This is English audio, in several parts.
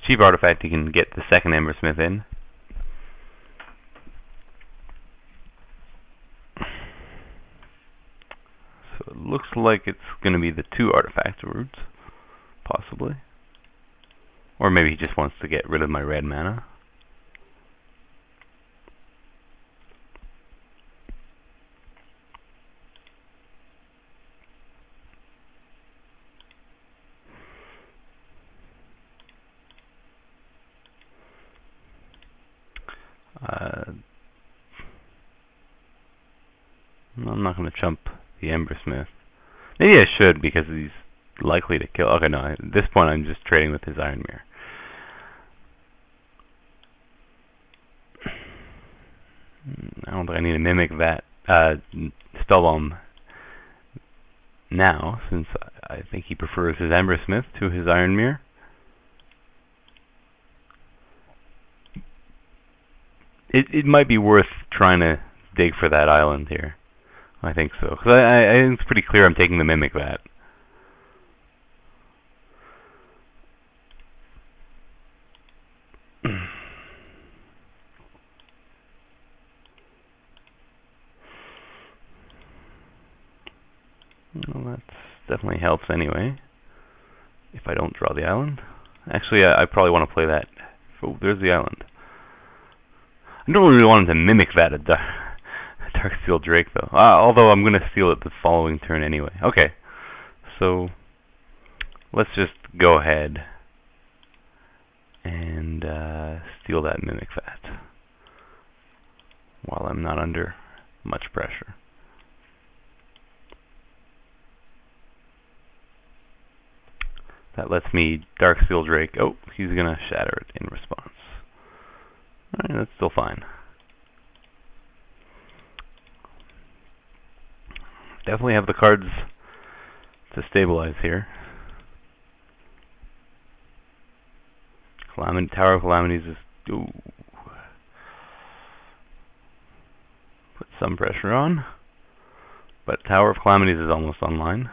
cheap artifact, he can get the second Embersmith in. So it looks like it's going to be the 2 artifact roots, possibly. Or maybe he just wants to get rid of my red mana. I'm not going to chump the Embersmith. Maybe I should, because he's likely to kill. Okay, no, at this point I'm just trading with his Iron Mirror. I don't think I need to mimic that Spellbomb now, since I think he prefers his Embersmith to his Iron Mirror. It might be worth trying to dig for that island here. I think so, because I think it's pretty clear I'm taking the Mimic that. Well, that definitely helps anyway, if I don't draw the island. Actually, I probably want to play that. Oh, there's the island. I don't really want him to mimic that at Darksteel Drake, though. Although I'm going to steal it the following turn anyway. Okay, so let's just go ahead and steal that Mimic Vat while I'm not under much pressure. That lets me Darksteel Drake. Oh, he's going to shatter it in response. Alright, that's still fine. Definitely have the cards to stabilize here. Tower of Calamities is... Ooh. Put some pressure on. But Tower of Calamities is almost online.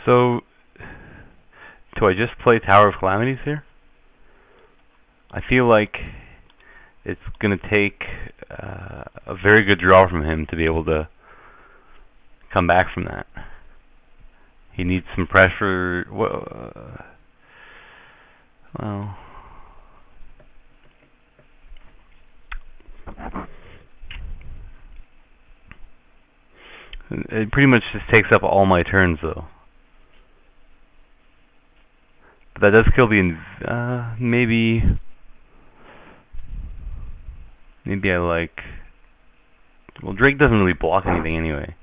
So, do I just play Tower of Calamities here? I feel like it's going to take a very good draw from him to be able to come back from that. He needs some pressure. Well, it pretty much just takes up all my turns, though. But that does kill the maybe I like... Well, Drake doesn't really block anything anyway.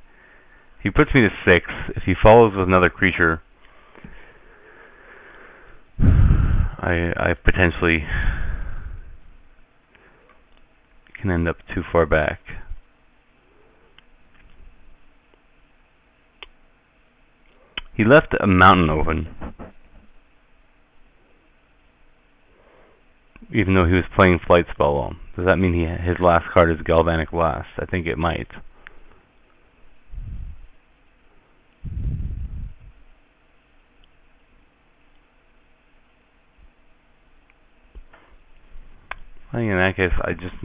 He puts me to 6. If he follows with another creature, I potentially can end up too far back. He left a mountain open, even though he was playing Flight Spellbomb. Does that mean his last card is Galvanic Blast? I think it might. I think in that case,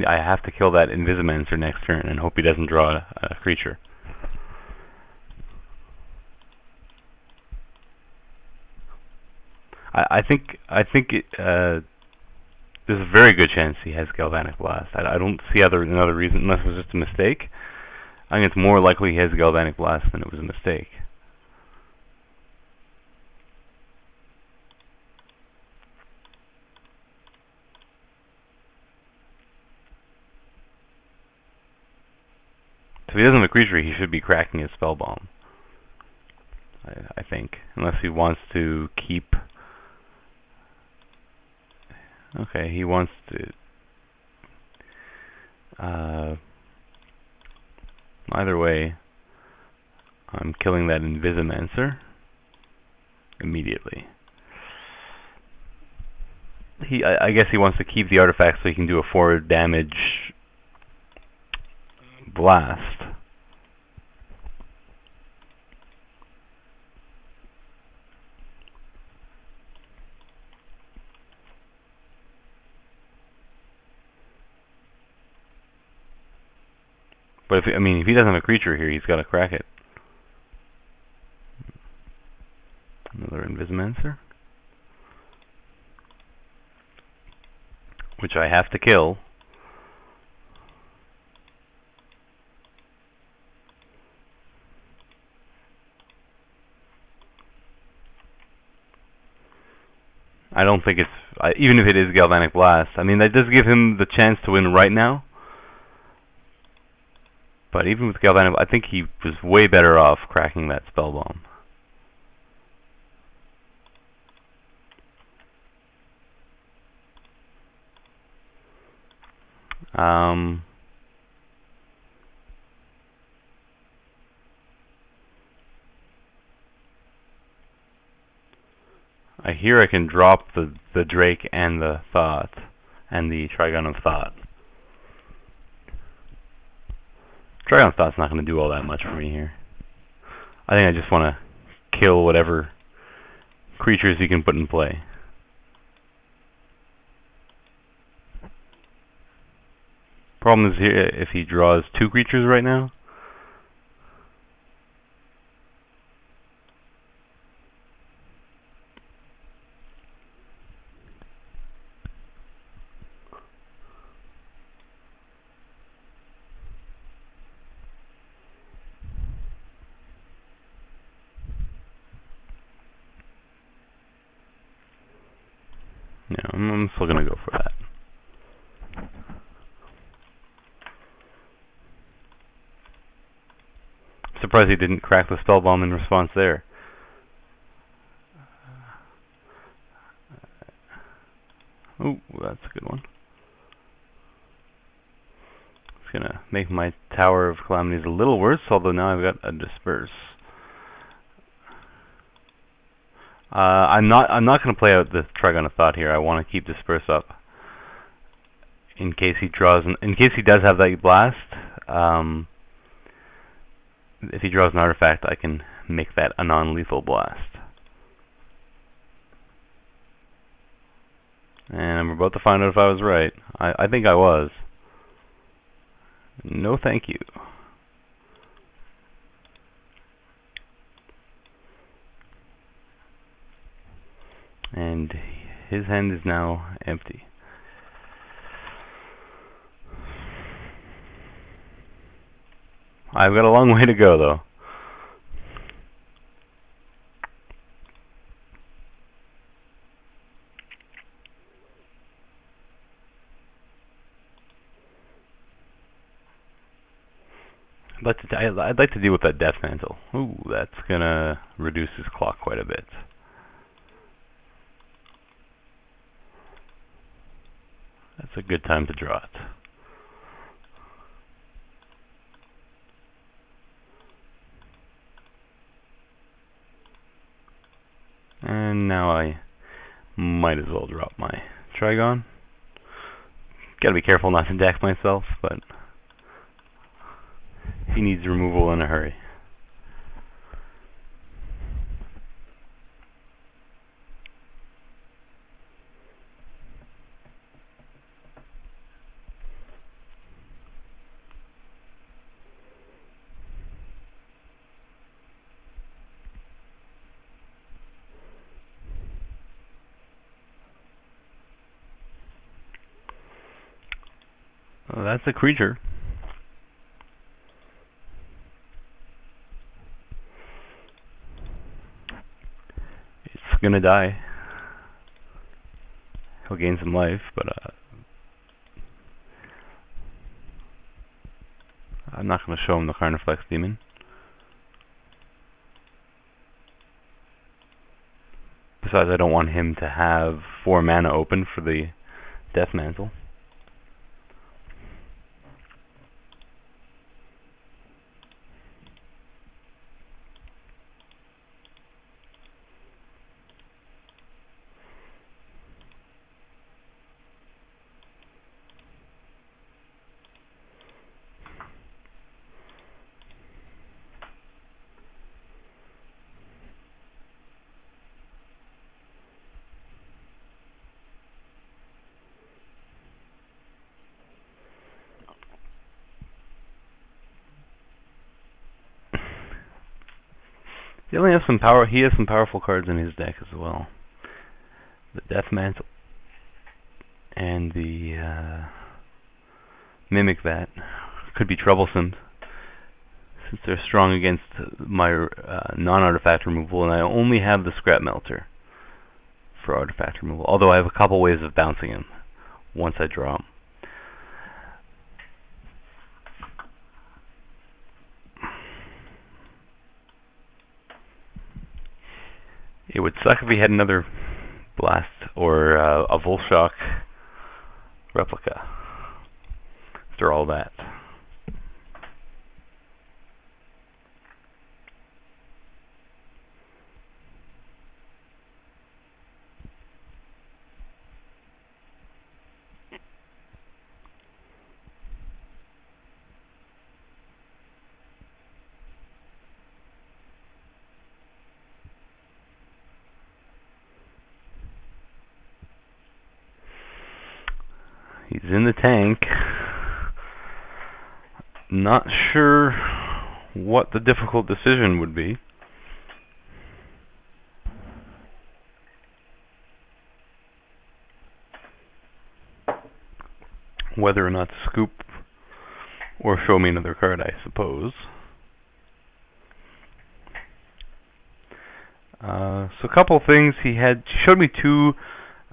I have to kill that Invisimancer next turn and hope he doesn't draw a creature. I think there's a very good chance he has Galvanic Blast. I don't see another reason, unless it was just a mistake. I think it's more likely he has Galvanic Blast than it was a mistake. So if he doesn't have a creature, he should be cracking his Spellbomb. I think, unless he wants to keep... Okay, he wants to... either way, I'm killing that Invisimancer. immediately. I guess he wants to keep the artifact so he can do a 4 damage blast. But if he doesn't have a creature here, he's got to crack it. Another Invisimancer, which I have to kill. I don't think it's even if it is Galvanic Blast. I mean, that does give him the chance to win right now. But even with Galvanic, I think he was way better off cracking that Spell Bomb. I hear I can drop the Drake and the Thought and the Trigon of Thought. Trigon of Thought's not going to do all that much for me here. I think I just want to kill whatever creatures he can put in play. Problem is here if he draws 2 creatures right now. No, I'm still going to go for that. I'm surprised he didn't crack the Spell Bomb in response there. Oh, that's a good one. It's going to make my Tower of Calamities a little worse, although now I've got a Disperse. I'm not going to play out the Trigon of Thought here. I want to keep Disperse up in case he draws. In case he does have that blast. If he draws an artifact, I can make that a non-lethal blast. And I'm about to find out if I was right. I think I was. No, thank you. And his hand is now empty. I've got a long way to go, though. I'd like to deal with that Death Mantle. Ooh, that's gonna reduce his clock quite a bit. That's a good time to draw it. And now I might as well drop my Trigon. Gotta be careful not to deck myself, but he needs removal in a hurry. Well, that's a creature. It's gonna die. He'll gain some life, but I'm not going to show him the Carnifex Demon. Besides, I don't want him to have 4 mana open for the Death Mantle. He only has some power. He has some powerful cards in his deck as well. The Death Mantle and the Mimic Vat could be troublesome since they're strong against my non-artifact removal, and I only have the Scrap Melter for artifact removal. Although I have a couple ways of bouncing him once I draw him. It would suck if he had another Blast or a Volshock replica after all that. He's in the tank. Not sure what the difficult decision would be. Whether or not to scoop or show me another card, I suppose. So a couple things. He showed me two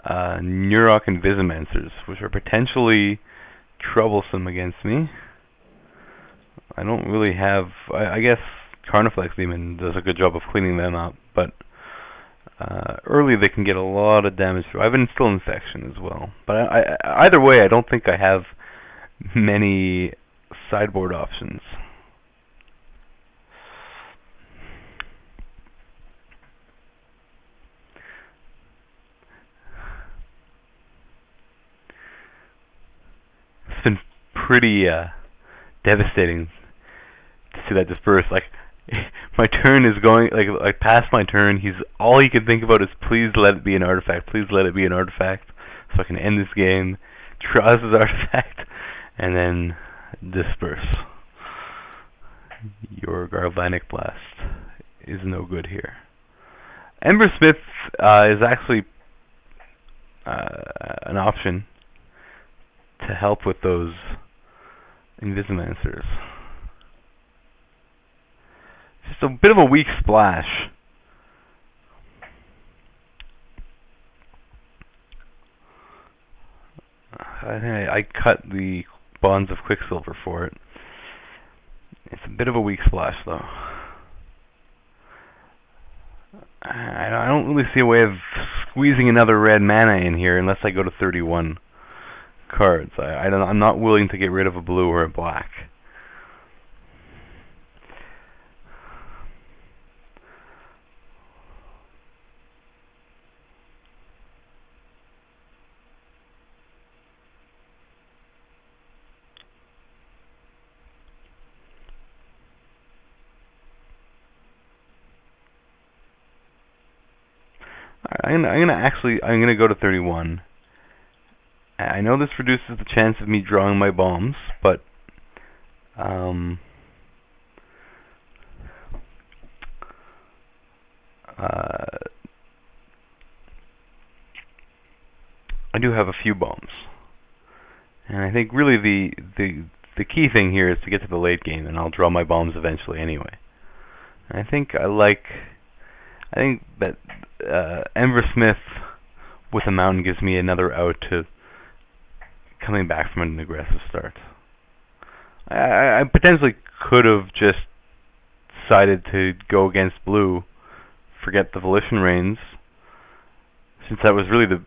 Nurok and Visimancers, which are potentially troublesome against me. I don't really have... I guess Carniflex Demon does a good job of cleaning them up, but early they can get a lot of damage through. I have an Instill Infection as well. But either way, I don't think I have many sideboard options. It's been pretty devastating to see that disperse. Like, my turn is going, like past my turn, all he can think about is please let it be an artifact, please let it be an artifact, so I can end this game, draws his artifact, and then disperse. Your Galvanic Blast is no good here. Embersmith is actually an option to help with those Invisimancers. Just a bit of a weak splash. I think I cut the Bonds of Quicksilver for it. It's a bit of a weak splash, though. I don't really see a way of squeezing another red mana in here unless I go to 31 cards. I'm not willing to get rid of a blue or a black. I'm gonna go to 31. I know this reduces the chance of me drawing my bombs, but I do have a few bombs, and I think really the key thing here is to get to the late game, and I'll draw my bombs eventually anyway. And I think that Embersmith with a mountain gives me another out to coming back from an aggressive start. I potentially could have just decided to go against blue, forget the Volition Reigns, since that was really the